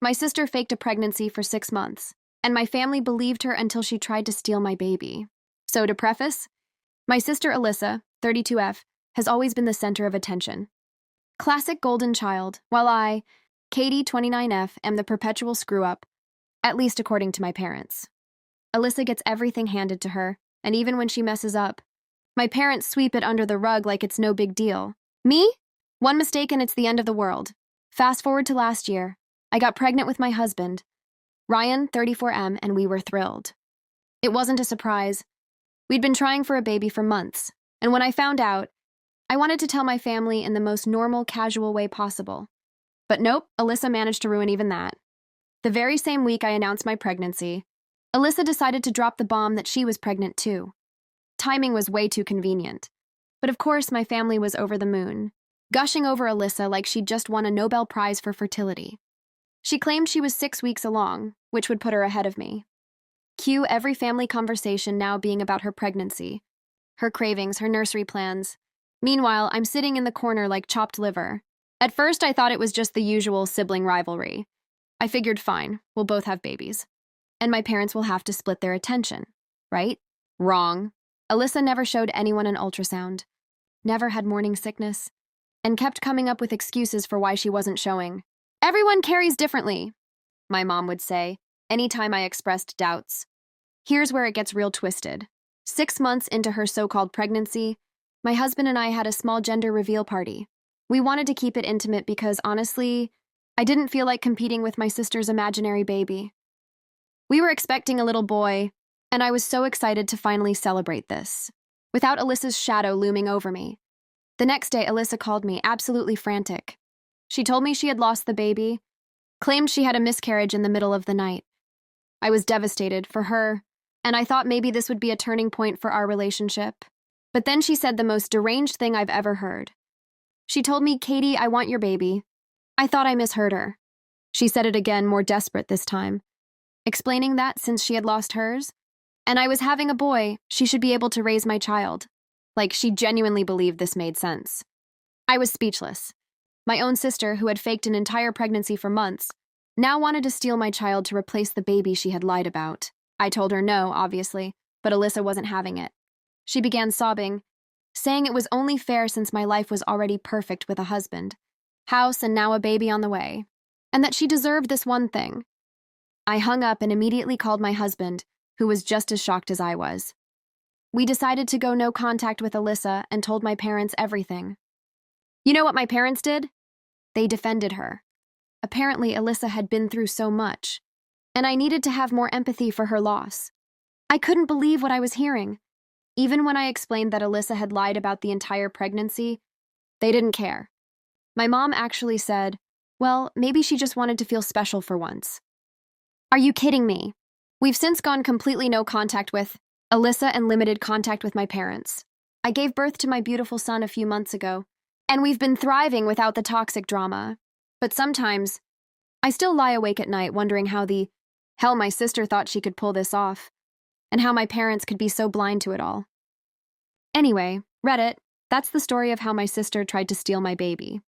My sister faked a pregnancy for 6 months, and my family believed her until she tried to steal my baby. So to preface, my sister Alyssa, 32F, has always been the center of attention. Classic golden child, while I, Katie, 29F, am the perpetual screw-up, at least according to my parents. Alyssa gets everything handed to her, and even when she messes up, my parents sweep it under the rug like it's no big deal. Me? One mistake and it's the end of the world. Fast forward to last year. I got pregnant with my husband, Ryan, 34M, and we were thrilled. It wasn't a surprise. We'd been trying for a baby for months, and when I found out, I wanted to tell my family in the most normal, casual way possible. But nope, Alyssa managed to ruin even that. The very same week I announced my pregnancy, Alyssa decided to drop the bomb that she was pregnant too. Timing was way too convenient. But of course, my family was over the moon, gushing over Alyssa like she'd just won a Nobel Prize for fertility. She claimed she was 6 weeks along, which would put her ahead of me. Cue every family conversation now being about her pregnancy, her cravings, her nursery plans. Meanwhile, I'm sitting in the corner like chopped liver. At first, I thought it was just the usual sibling rivalry. I figured, fine, we'll both have babies. And my parents will have to split their attention, right? Wrong. Alyssa never showed anyone an ultrasound, never had morning sickness, and kept coming up with excuses for why she wasn't showing. Everyone carries differently, my mom would say, anytime I expressed doubts. Here's where it gets real twisted. 6 months into her so-called pregnancy, my husband and I had a small gender reveal party. We wanted to keep it intimate because, honestly, I didn't feel like competing with my sister's imaginary baby. We were expecting a little boy, and I was so excited to finally celebrate this, without Alyssa's shadow looming over me. The next day, Alyssa called me, absolutely frantic. She told me she had lost the baby, claimed she had a miscarriage in the middle of the night. I was devastated for her, and I thought maybe this would be a turning point for our relationship. But then she said the most deranged thing I've ever heard. She told me, Katie, I want your baby. I thought I misheard her. She said it again, more desperate this time, explaining that since she had lost hers, and I was having a boy, she should be able to raise my child. Like, she genuinely believed this made sense. I was speechless. My own sister, who had faked an entire pregnancy for months, now wanted to steal my child to replace the baby she had lied about. I told her no, obviously, but Alyssa wasn't having it. She began sobbing, saying it was only fair since my life was already perfect with a husband, house, and now a baby on the way, and that she deserved this one thing. I hung up and immediately called my husband, who was just as shocked as I was. We decided to go no contact with Alyssa and told my parents everything. You know what my parents did? They defended her. Apparently, Alyssa had been through so much, and I needed to have more empathy for her loss. I couldn't believe what I was hearing. Even when I explained that Alyssa had lied about the entire pregnancy, they didn't care. My mom actually said, well, maybe she just wanted to feel special for once. Are you kidding me? We've since gone completely no contact with Alyssa and limited contact with my parents. I gave birth to my beautiful son a few months ago, and we've been thriving without the toxic drama. But sometimes, I still lie awake at night wondering how the hell my sister thought she could pull this off, and how my parents could be so blind to it all. Anyway, Reddit, that's the story of how my sister tried to steal my baby.